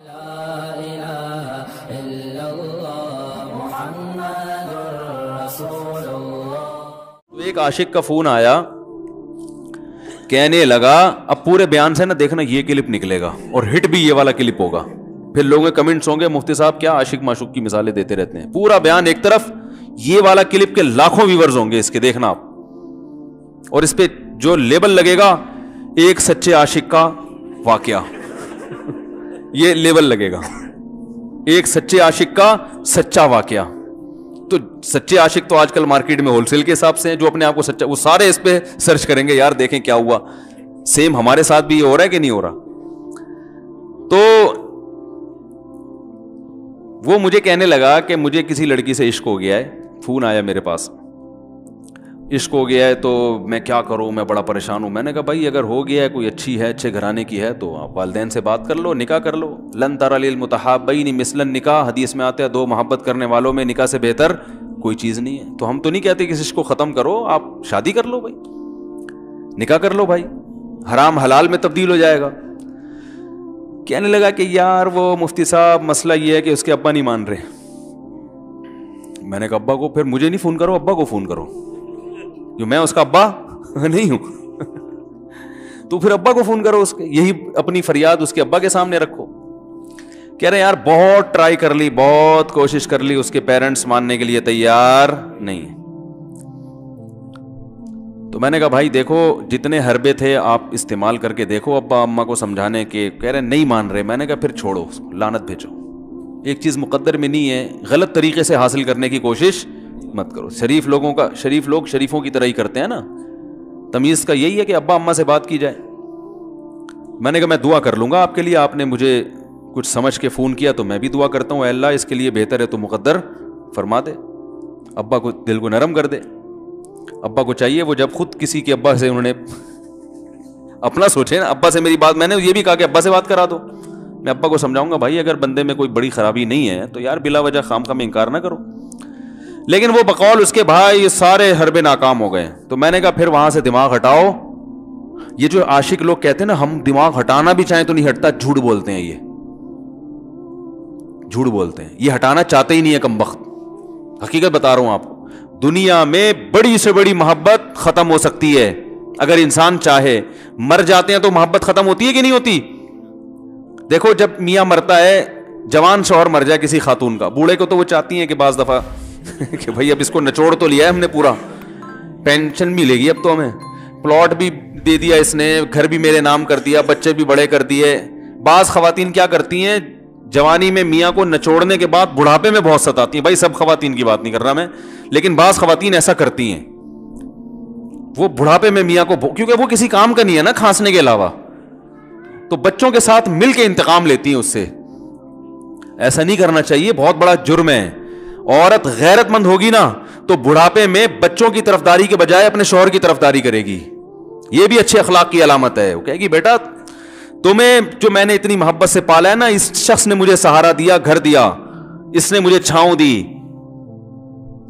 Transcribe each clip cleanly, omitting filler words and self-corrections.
تو ایک عاشق کا فون آیا, کہنے لگا اب پورے بیان سے نا دیکھنا یہ کلپ نکلے گا اور ہٹ بھی یہ والا کلپ ہوگا, پھر لوگوں کے کمنٹس ہوں گے مفتی صاحب کیا عاشق معشوق کی مثالیں دیتے رہتے ہیں. پورا بیان ایک طرف, یہ والا کلپ کے لاکھوں ویورز ہوں گے اس کے, دیکھنا آپ, اور اس پہ جو لیبل لگے گا ایک سچے عاشق کا واقعہ, یہ لیبل لگے گا ایک سچے عاشق کا سچا واقعہ. تو سچے عاشق تو آج کل مارکیٹ میں ہول سیل کے حساب سے ہیں, جو اپنے آپ کو سچا, وہ سارے اس پہ سرچ کریں گے یار دیکھیں کیا ہوا, سیم ہمارے ساتھ بھی یہ ہو رہا ہے کہ نہیں ہو رہا. تو وہ مجھے کہنے لگا کہ مجھے کسی لڑکی سے عشق ہو گیا ہے, فون آیا میرے پاس, عشق ہو گیا ہے تو میں کیا کروں, میں بڑا پریشان ہوں. میں نے کہا بھائی اگر ہو گیا ہے, کوئی اچھی ہے, اچھے گھرانے کی ہے, تو آپ والدین سے بات کر لو, نکاح کر لو. لن تر للمتحابین مثل النکاح, حدیث میں آتا ہے دو محبت کرنے والوں میں نکاح سے بہتر کوئی چیز نہیں ہے. تو ہم تو نہیں کہتے کہ اس کو ختم کرو, آپ شادی کر لو بھائی, نکاح کر لو بھائی, حرام حلال میں تبدیل ہو جائے گا. کہنے لگا کہ یار وہ مفتی صاحب مسئلہ یہ ہے کہ اس کے ابا نہیں مان رہے. میں نے کہا ابا کو, پھر مجھے نہیں فون کرو, ابا کو فون کرو, جو میں اس کا ابا نہیں ہوں. تو پھر ابا کو فون کرو, اس کے یہی اپنی فریاد اس کے ابا کے سامنے رکھو. کہہ رہے یار بہت ٹرائی کر لی, بہت کوشش کر لی, اس کے پیرنٹس ماننے کے لیے تیار نہیں. تو میں نے کہا بھائی دیکھو جتنے حربے تھے آپ استعمال کر کے دیکھو ابا اماں کو سمجھانے کے. کہہ رہے نہیں مان رہے. میں نے کہا پھر چھوڑو اس کو, لعنت بھیجو. ایک چیز مقدر میں نہیں ہے, غلط طریقے سے حاصل کرنے کی کوشش مت کرو. شریف لوگ شریفوں کی طرح ہی کرتے ہیں نا, تمیز کا یہی ہے کہ ابا اماں سے بات کی جائے. میں نے کہا میں دعا کر لوں گا آپ کے لیے, آپ نے مجھے کچھ سمجھ کے فون کیا تو میں بھی دعا کرتا ہوں, اے اللہ اس کے لیے بہتر ہے تو مقدر فرما دے, ابا کو دل کو نرم کر دے. ابا کو چاہیے وہ جب خود کسی کے ابا سے انہوں نے اپنا سوچے نا, ابا سے میری بات, میں نے یہ بھی کہا کہ ابا سے بات کرا دو. میں ابا کو سمجھاؤں گا بھائی اگر بندے میں کوئی بڑی خرابی نہیں ہے تو یار بلا وجہ خام خام انکار نہ کرو. لیکن وہ بقول اس کے بھائی سارے حربے ناکام ہو گئے. تو میں نے کہا پھر وہاں سے دماغ ہٹاؤ. یہ جو عاشق لوگ کہتے ہیں نا ہم دماغ ہٹانا بھی چاہیں تو نہیں ہٹتا, جھوٹ بولتے ہیں, یہ جھوٹ بولتے ہیں, یہ ہٹانا چاہتے ہی نہیں ہے کمبخت. حقیقت بتا رہا ہوں آپ کو, دنیا میں بڑی سے بڑی محبت ختم ہو سکتی ہے اگر انسان چاہے. مر جاتے ہیں تو محبت ختم ہوتی ہے کہ نہیں ہوتی؟ دیکھو جب میاں مرتا ہے, جوان شوہر مر جائے کسی خاتون کا, بوڑھے کو تو وہ چاہتی ہیں کہ بعض دفعہ کہ بھائی اب اس کو نچوڑ تو لیا ہے ہم نے, پورا پینشن بھی لے گی, اب تو ہمیں پلاٹ بھی دے دیا اس نے, گھر بھی میرے نام کر دیا, بچے بھی بڑے کر دیے. بعض خواتین کیا کرتی ہیں, جوانی میں میاں کو نچوڑنے کے بعد بڑھاپے میں بہت ستاتی ہیں. بھائی سب خواتین کی بات نہیں کر رہا میں, لیکن بعض خواتین ایسا کرتی ہیں, وہ بڑھاپے میں میاں کو, کیونکہ وہ کسی کام کا نہیں ہے نا کھانسنے کے علاوہ, تو بچوں کے ساتھ مل کے انتقام لیتی ہیں اس سے. ایسا نہیں کرنا چاہیے, بہت بڑا جرم ہے. عورت غیرت مند ہوگی نا تو بڑھاپے میں بچوں کی طرفداری کے بجائے اپنے شوہر کی طرفداری کرے گی. یہ بھی اچھے اخلاق کی علامت ہے. وہ کہے گی بیٹا تمہیں جو میں نے اتنی محبت سے پالا ہے نا, اس شخص نے مجھے سہارا دیا, گھر دیا, اس نے مجھے چھاؤں دی,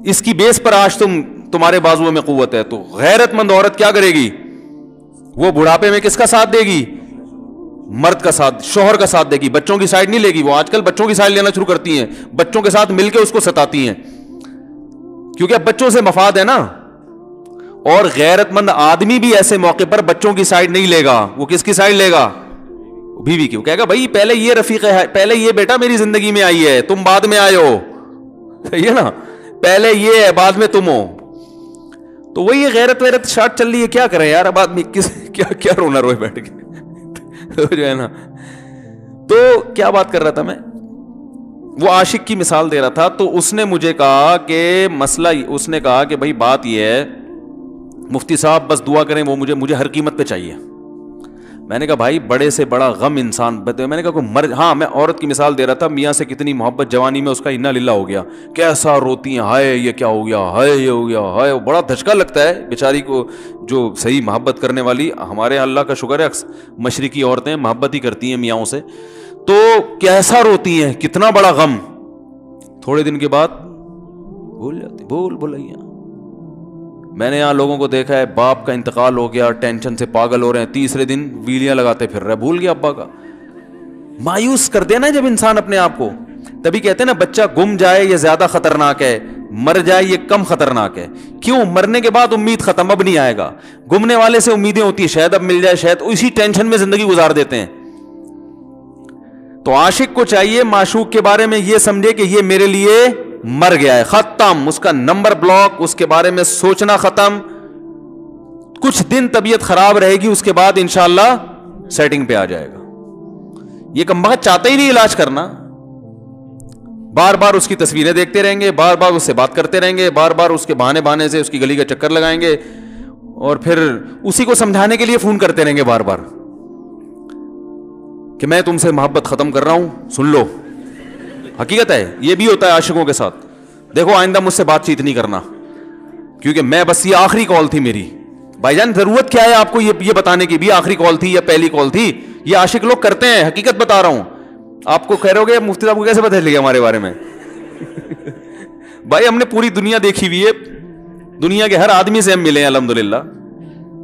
اس کی بیس پر آج تمہارے بازوؤں میں قوت ہے. تو غیرت مند عورت کیا کرے گی, وہ بڑھاپے میں کس کا ساتھ دے گی, مرد کا ساتھ, شوہر کا ساتھ دے گی, بچوں کی سائڈ نہیں لے گی. وہ آج کل بچوں کی سائڈ لینا شروع کرتی ہیں, بچوں کے ساتھ مل کے اس کو ستاتی ہیں, کیونکہ اب بچوں سے مفاد ہے نا. اور غیرت مند آدمی بھی ایسے موقع پر بچوں کی سائڈ نہیں لے گا. وہ کس کی سائڈ لے گا, بیوی کی. وہ کہے گا بھائی پہلے یہ رفیق ہے, پہلے یہ بیٹا میری زندگی میں آئی ہے, تم بعد میں آئے ہو, صحیح ہے نا, پہلے یہ ہے بعد میں تم ہو. تو وہی غیرت ویرت شارٹ چل رہی ہے, کیا کریں یار اب آدمی کیا رونا روئے بیٹھ کے جو ہے نا. تو کیا بات کر رہا تھا میں, وہ عاشق کی مثال دے رہا تھا. تو اس نے مجھے کہا کہ مسئلہ, اس نے کہا کہ بھائی بات یہ ہے مفتی صاحب بس دعا کریں, وہ مجھے ہر قیمت پہ چاہیے. میں نے کہا بھائی بڑے سے بڑا غم انسان, میں نے کہا کوئی ہاں میں عورت کی مثال دے رہا تھا, میاں سے کتنی محبت جوانی میں اس کا انا للہ ہو گیا, کیسا روتی ہیں, ہائے یہ کیا ہو گیا, ہائے یہ ہو گیا, ہائے. بڑا دھچکا لگتا ہے بیچاری کو, جو صحیح محبت کرنے والی. ہمارے اللہ کا شکر ہے مشرقی عورتیں محبت ہی کرتی ہیں میاں سے, تو کیسا روتی ہیں, کتنا بڑا غم. تھوڑے دن کے بعد بھول جاتی, بھولائیاں. میں نے یہاں لوگوں کو دیکھا ہے, باپ کا انتقال ہو گیا, ٹینشن سے پاگل ہو رہے ہیں, تیسرے دن ویلیاں لگاتے پھر رہے, بھول گیا ابا کا. مایوس کر دینا جب انسان اپنے آپ کو. تبھی کہتے ہیں نا بچہ گم جائے یہ زیادہ خطرناک ہے, مر جائے یہ کم خطرناک ہے. کیوں؟ مرنے کے بعد امید ختم, اب نہیں آئے گا. گمنے والے سے امیدیں ہوتی ہیں شاید اب مل جائے, شاید اسی ٹینشن میں زندگی گزار دیتے ہیں. تو عاشق کو چاہیے معشوق کے بارے میں یہ سمجھے کہ یہ میرے لیے مر گیا ہے, ختم, اس کا نمبر بلاک, اس کے بارے میں سوچنا ختم. کچھ دن طبیعت خراب رہے گی, اس کے بعد انشاءاللہ سیٹنگ پہ آ جائے گا. یہ کمبخت چاہتا ہی نہیں علاج کرنا, بار بار اس کی تصویریں دیکھتے رہیں گے, بار بار اس سے بات کرتے رہیں گے, بار بار اس کے بہانے سے اس کی گلی کا چکر لگائیں گے, اور پھر اسی کو سمجھانے کے لیے فون کرتے رہیں گے بار بار کہ میں تم سے محبت ختم کر رہا ہوں, سن لو. حقیقت ہے, یہ بھی ہوتا ہے عاشقوں کے ساتھ. دیکھو آئندہ مجھ سے بات چیت نہیں کرنا, کیونکہ میں بس یہ آخری کال تھی میری. بھائی جان ضرورت کیا ہے آپ کو یہ بتانے کی بھی آخری کال تھی یا پہلی کال تھی؟ یہ عاشق لوگ کرتے ہیں, حقیقت بتا رہا ہوں. آپ کو کہہ رہے ہو گے مفتی صاحب کو کیسے پتہ چل گیا ہمارے بارے میں؟ بھائی ہم نے پوری دنیا دیکھی ہوئی ہے, دنیا کے ہر آدمی سے ہم ملے ہیں الحمدللہ,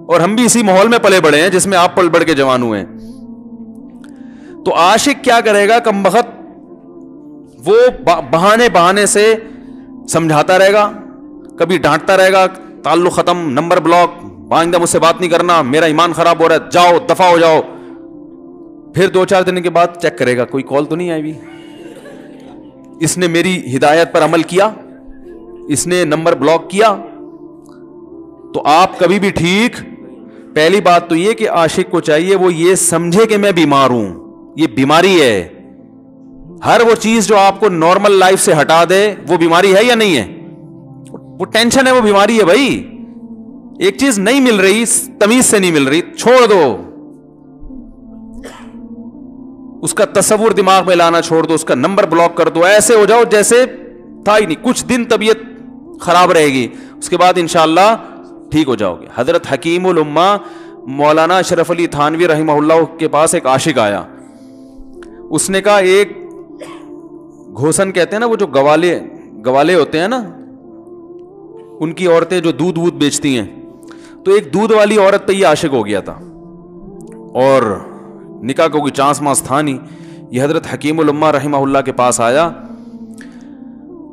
اور ہم بھی اسی ماحول میں پلے بڑے ہیں جس میں آپ پل بڑھ کے جوان ہوئے ہیں. تو عاشق کیا کرے گا کمبخت, وہ بہانے سے سمجھاتا رہے گا, کبھی ڈانٹتا رہے گا, تعلق ختم, نمبر بلاک, آئندہ مجھ سے بات نہیں کرنا, میرا ایمان خراب ہو رہا ہے, جاؤ دفع ہو جاؤ. پھر 2-4 دن کے بعد چیک کرے گا کوئی کال تو نہیں آئی بھی, اس نے میری ہدایت پر عمل کیا, اس نے نمبر بلاک کیا. تو آپ کبھی بھی ٹھیک. پہلی بات تو یہ کہ عاشق کو چاہیے وہ یہ سمجھے کہ میں بیمار ہوں, یہ بیماری ہے. ہر وہ چیز جو آپ کو نارمل لائف سے ہٹا دے وہ بیماری ہے یا نہیں ہے؟ وہ ٹینشن ہے, وہ بیماری ہے بھائی. ایک چیز نہیں مل رہی, تمیز سے نہیں مل رہی, چھوڑ دو, اس کا تصور دماغ میں لانا چھوڑ دو, اس کا نمبر بلاک کر دو, ایسے ہو جاؤ جیسے تھا ہی نہیں. کچھ دن طبیعت خراب رہے گی, اس کے بعد انشاءاللہ ٹھیک ہو جاؤ گے. حضرت حکیم الامہ مولانا اشرف علی تھانوی رحمہ اللہ کے پاس ایک عاشق آیا. اس نے کہا ایک گھوسن کہتے ہیں نا, وہ جو گوالے ہوتے ہیں نا, ان کی عورتیں جو دودھ بیچتی ہیں, تو ایک دودھ والی عورت پہ یہ عاشق ہو گیا تھا, اور نکاح کو کوئی چانس مانس تھا نہیں. یہ حضرت حکیم الامہ رحمہ اللہ کے پاس آیا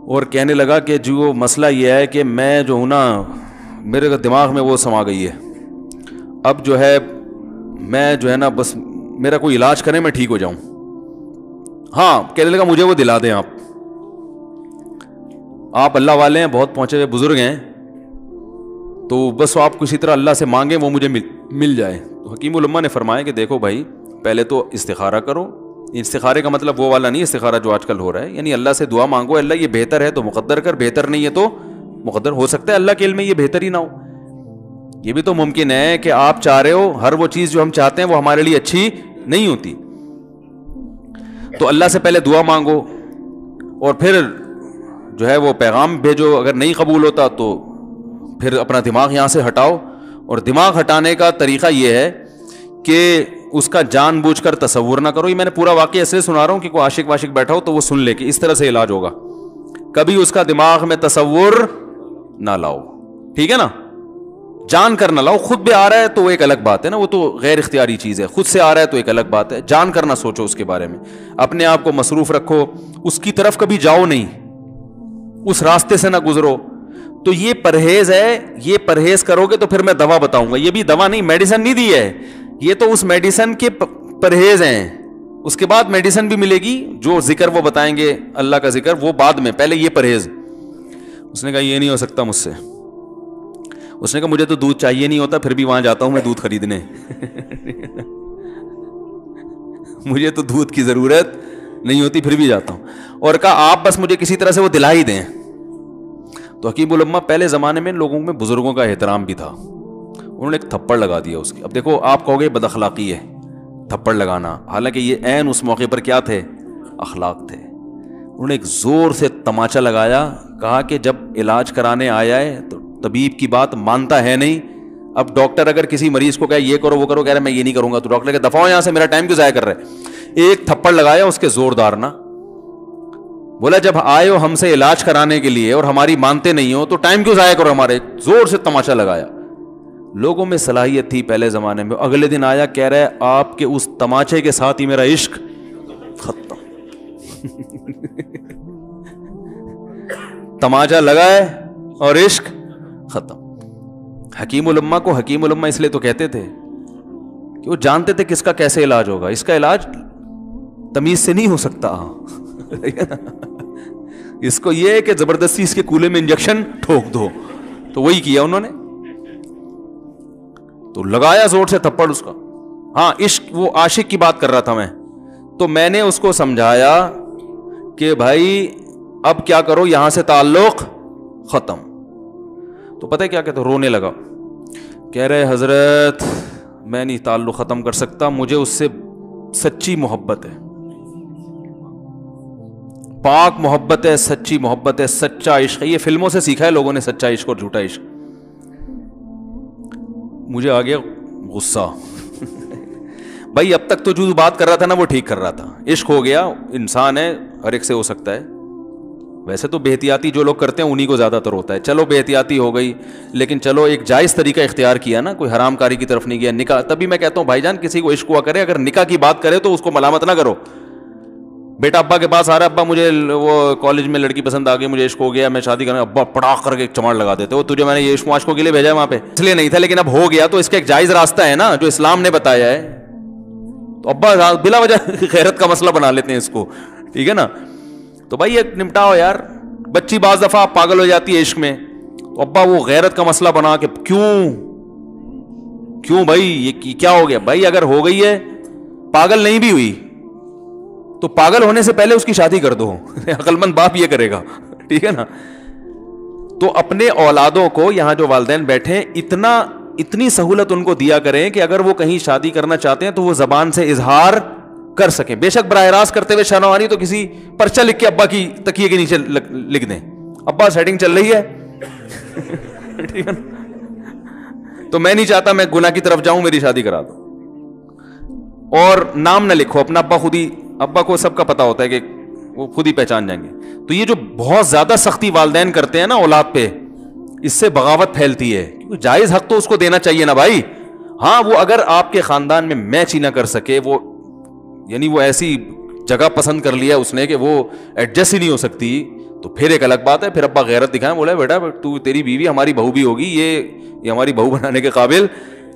اور کہنے لگا کہ جو مسئلہ یہ ہے کہ میں جو ہوں نا, میرے دماغ میں وہ سما گئی ہے, اب جو ہے میں جو ہے نا بس میرا کوئی علاج کریں میں ٹھیک ہو جاؤں. ہاں کہنے لگا مجھے وہ دلا دیں آپ اللہ والے ہیں, بہت پہنچے ہوئے بزرگ ہیں, تو بس آپ کسی طرح اللہ سے مانگیں وہ مجھے مل جائے. تو حکیم الامہ نے فرمایا کہ دیکھو بھائی, پہلے تو استخارہ کرو. استخارے کا مطلب وہ والا نہیں استخارہ جو آج کل ہو رہا ہے, یعنی اللہ سے دعا مانگو, اللہ یہ بہتر ہے تو مقدر کر, بہتر نہیں ہے تو مقدر. ہو سکتا ہے اللہ کے علم میں یہ بہتر ہی نہ ہو, یہ بھی تو ممکن ہے کہ آپ چاہ رہے ہو ہر وہ چیز جو ہم چاہتے ہیں وہ ہمارے لیے اچھی نہیں ہوتی. تو اللہ سے پہلے دعا مانگو, اور پھر جو ہے وہ پیغام بھیجو. اگر نہیں قبول ہوتا تو پھر اپنا دماغ یہاں سے ہٹاؤ. اور دماغ ہٹانے کا طریقہ یہ ہے کہ اس کا جان بوجھ کر تصور نہ کرو. یہ میں نے پورا واقعہ ایسے سنا رہا ہوں کہ کوئی عاشق واشق بیٹھا ہو تو وہ سن لے کہ اس طرح سے علاج ہوگا. کبھی اس کا دماغ میں تصور نہ لاؤ, ٹھیک ہے نا, جان کر نہ لاؤ. خود بھی آ رہا ہے تو ایک الگ بات ہے نا, وہ تو غیر اختیاری چیز ہے. خود سے آ رہا ہے تو ایک الگ بات ہے. جان کر نہ سوچو اس کے بارے میں, اپنے آپ کو مصروف رکھو, اس کی طرف کبھی جاؤ نہیں, اس راستے سے نہ گزرو. تو یہ پرہیز ہے, یہ پرہیز کرو گے تو پھر میں دوا بتاؤں گا. یہ بھی دوا نہیں, میڈیسن نہیں دی ہے, یہ تو اس میڈیسن کے پرہیز ہیں. اس کے بعد میڈیسن بھی ملے گی, جو ذکر وہ بتائیں گے اللہ کا ذکر وہ بعد میں, پہلے یہ پرہیز. اس نے کہا یہ نہیں ہو سکتا مجھ سے. اس نے کہا مجھے تو دودھ چاہیے نہیں ہوتا, پھر بھی وہاں جاتا ہوں میں دودھ خریدنے. مجھے تو دودھ کی ضرورت نہیں ہوتی, پھر بھی جاتا ہوں. اور کہا آپ بس مجھے کسی طرح سے وہ دلا ہی دیں. تو حکیم الامہ پہلے زمانے میں لوگوں میں بزرگوں کا احترام بھی تھا, انہوں نے ایک تھپڑ لگا دیا اس کی. اب دیکھو آپ کہو گے بد اخلاقی ہے تھپڑ لگانا, حالانکہ یہ عین اس موقع پر کیا تھے, اخلاق تھے. انہوں نے ایک زور سے تماچا لگایا, کہا کہ جب علاج کرانے آیا ہے تو طبیب کی بات مانتا ہے نہیں. اب ڈاکٹر اگر کسی مریض کو کہے یہ کرو وہ کرو, کہہ رہا میں یہ نہیں کروں گا, تو ڈاکٹر کہ دفعہ یہاں سے, میرا ٹائم کیوں ضائع کر رہے. ایک تھپڑ لگایا اس کے زوردار نا, بولا جب آئے ہو ہم سے علاج کرانے کے لیے اور ہماری مانتے نہیں ہو تو ٹائم کیوں ضائع کرو ہمارے. زور سے تماچا لگایا. لوگوں میں صلاحیت تھی پہلے زمانے میں. اگلے دن آیا, کہہ رہا ہے آپ کے اس تماچے کے ساتھ ہی میرا عشق تماچا لگا ہے اور عشق ختم. حکیم الامہ کو حکیم الامہ اس لیے تو کہتے تھے کہ وہ جانتے تھے کس کا کیسے علاج ہوگا. اس کا علاج تمیز سے نہیں ہو سکتا. اس کو یہ ہے کہ زبردستی اس کے کولے میں انجیکشن ٹھوک دو. تو وہی کیا انہوں نے, تو لگایا زور سے تھپڑ اس کا. ہاں عشق, وہ عاشق کی بات کر رہا تھا تو میں نے اس کو سمجھایا کہ بھائی اب کیا کرو, یہاں سے تعلق ختم. تو پتہ ہے کیا کہتے, رونے لگا. کہہ رہے حضرت میں نہیں تعلق ختم کر سکتا, مجھے اس سے سچی محبت ہے, پاک محبت ہے, سچی محبت ہے, سچا عشق ہے. یہ فلموں سے سیکھا ہے لوگوں نے, سچا عشق اور جھوٹا عشق. مجھے آ گیا غصہ. بھائی اب تک تو جو بات کر رہا تھا نا وہ ٹھیک کر رہا تھا. عشق ہو گیا, انسان ہے, ہر ایک سے ہو سکتا ہے. ویسے تو بے احتیاطی جو لوگ کرتے ہیں انہی کو زیادہ تر ہوتا ہے. چلو بے احتیاطی ہو گئی, لیکن چلو ایک جائز طریقہ اختیار کیا نا, کوئی حرام کاری کی طرف نہیں گیا. نکاح, تبھی میں کہتا ہوں بھائی جان کسی کو عشق ہوا کرے, اگر نکاح کی بات کرے تو اس کو ملامت نہ کرو. بیٹا ابا کے پاس آ رہا ہے, ابا مجھے وہ کالج میں لڑکی پسند آ گئی, مجھے عشق ہو گیا, میں شادی کرنا. ابا پڑاخ کر کے ایک چماڑ لگا دیتے, وہ تجھے میں نے یہ عشق معاشقوں کے لیے بھیجا ہے وہاں پہ, اس لیے نہیں تھا, لیکن اب ہو گیا تو اس کا ایک جائز راستہ ہے نا جو اسلام نے بتایا ہے. تو ابا بلا وجہ غیرت کا مسئلہ بنا لیتے ہیں اس کو, ٹھیک ہے نا. تو بھائی ایک نمٹاؤ یار. بچی بعض دفعہ پاگل ہو جاتی ہے عشق میں, تو ابا وہ غیرت کا مسئلہ بنا کے کیوں بھائی یہ کیا ہو گیا. بھائی اگر ہو گئی ہے, پاگل نہیں بھی ہوئی تو پاگل ہونے سے پہلے اس کی شادی کر دو. عقل مند باپ یہ کرے گا, ٹھیک ہے نا. تو اپنے اولادوں کو, یہاں جو والدین بیٹھے, اتنی سہولت ان کو دیا کریں کہ اگر وہ کہیں شادی کرنا چاہتے ہیں تو وہ زبان سے اظہار کر سکیں. بے شک براہ راست کرتے ہوئے شرم آنی تو کسی پرچہ لکھ کے ابا کی تکیے کے نیچے لکھ دیں, ابا سیٹنگ چل رہی ہے, ٹھیک ہے نا. تو میں نہیں چاہتا میں گناہ کی طرف جاؤں, میری شادی کرا دو. اور نام نہ لکھو اپنا, ابا خود ہی, ابا کو سب کا پتا ہوتا ہے کہ وہ خود ہی پہچان جائیں گے. تو یہ جو بہت زیادہ سختی والدین کرتے ہیں نا اولاد پہ, اس سے بغاوت پھیلتی ہے. کیونکہ جائز حق تو اس کو دینا چاہیے نا بھائی. ہاں وہ اگر آپ کے خاندان میں میچ ہی نہ کر سکے, وہ یعنی وہ ایسی جگہ پسند کر لیا اس نے کہ وہ ایڈجسٹ ہی نہیں ہو سکتی, تو پھر ایک الگ بات ہے. پھر ابا غیرت دکھائیں, بولا بیٹا تو تیری بیوی ہماری بہو بھی ہوگی, یہ ہماری بہو بنانے کے قابل,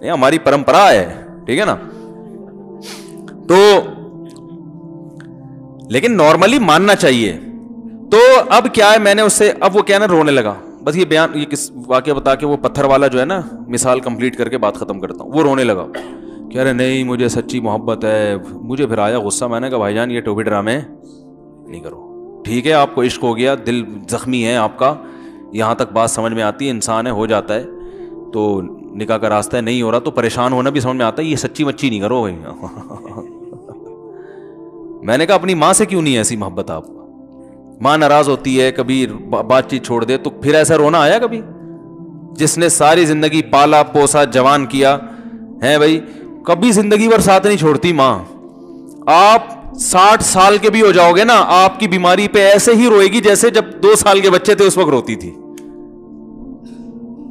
یہ ہماری پرمپرا ہے, ٹھیک ہے نا. تو لیکن نارملی ماننا چاہیے. تو اب کیا ہے, میں نے اس سے, اب وہ کیا نا رونے لگا. بس یہ بیان, یہ کس واقعہ بتا کے وہ پتھر والا جو ہے نا مثال کمپلیٹ کر کے بات ختم کرتا ہوں. وہ رونے لگا, کہہ رہے نہیں مجھے سچی محبت ہے. مجھے پھر آیا غصہ, میں نے کہا بھائی جان یہ ٹوپی ڈرامے نہیں کرو. ٹھیک ہے آپ کو عشق ہو گیا, دل زخمی ہے آپ کا, یہاں تک بات سمجھ میں آتی ہے, انسان ہے, ہو جاتا ہے, تو نکاح کا راستہ ہے, نہیں ہو رہا تو پریشان ہونا بھی سمجھ میں آتا ہے. یہ سچی مچی نہیں کرو بھائی. میں نے کہا اپنی ماں سے کیوں نہیں ایسی محبت آپ کو, ماں ناراض ہوتی ہے, کبھی بات چیت چھوڑ دے, تو پھر ایسا رونا آیا کبھی؟ جس نے ساری زندگی پالا پوسا جوان کیا ہے بھائی, کبھی زندگی بھر ساتھ نہیں چھوڑتی ماں. آپ 60 سال کے بھی ہو جاؤ گے نا, آپ کی بیماری پہ ایسے ہی روئے گی جیسے جب 2 سال کے بچے تھے اس وقت روتی تھی.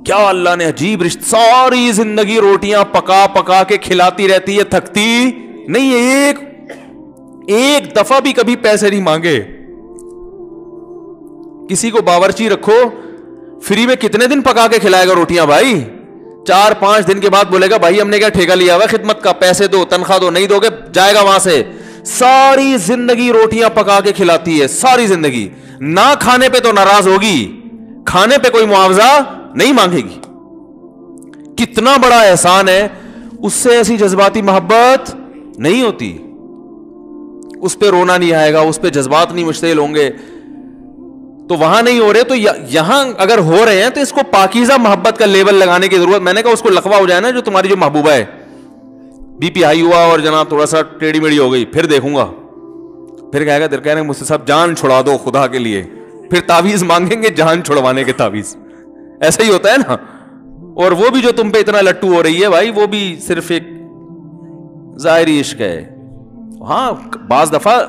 کیا اللہ نے عجیب رشتہ, ساری زندگی روٹیاں پکا پکا کے کھلاتی رہتی ہے, تھکتی نہیں ہے, ایک دفعہ بھی کبھی پیسے نہیں مانگے. کسی کو باورچی رکھو, فری میں کتنے دن پکا کے کھلائے گا روٹیاں بھائی؟ 4-5 دن کے بعد بولے گا بھائی ہم نے کیا ٹھیکہ لیا ہوا خدمت کا, پیسے دو, تنخواہ دو, نہیں دو گے جائے گا وہاں سے. ساری زندگی روٹیاں پکا کے کھلاتی ہے, ساری زندگی. نہ کھانے پہ تو ناراض ہوگی, کھانے پہ کوئی معاوضہ نہیں مانگے گی. کتنا بڑا احسان ہے, اس سے ایسی جذباتی محبت نہیں ہوتی. اس پہ رونا نہیں آئے گا, اس پہ جذبات نہیں مشتعل ہوں گے. تو وہاں نہیں ہو رہے, تو یہاں اگر ہو رہے ہیں تو اس کو پاکیزہ محبت کا لیبل لگانے کی ضرورت. میں نے کہا اس کو لقبہ ہو جائے نا جو تمہاری جو محبوبہ ہے, بی پی ہائی ہوا اور جناب تھوڑا سا ٹیڑھی میڑھی ہو گئی, پھر دیکھوں گا, پھر کہے گا دل کہہ رہے مجھ سے صاحب جان چھڑا دو خدا کے لیے, پھر تعویذ مانگیں گے جان چھڑوانے کے تعویذ. ایسا ہی ہوتا ہے نا. اور وہ بھی جو تم پہ اتنا لٹو ہو رہی ہے بھائی, وہ بھی صرف ایک ظاہری عشق ہے. ہاں بعض دفعہ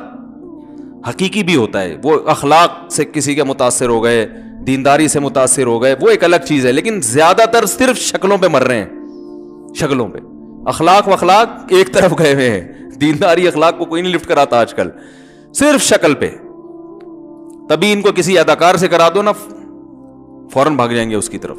حقیقی بھی ہوتا ہے, وہ اخلاق سے کسی کے متاثر ہو گئے, دینداری سے متاثر ہو گئے, وہ ایک الگ چیز ہے. لیکن زیادہ تر صرف شکلوں پہ مر رہے ہیں, شکلوں پہ. اخلاق واخلاق ایک طرف گئے ہوئے ہیں, دینداری اخلاق کو کوئی نہیں لفٹ کراتا آج کل, صرف شکل پہ. تبھی ان کو کسی اداکار سے کرا دو نا، فوراً بھاگ جائیں گے اس کی طرف.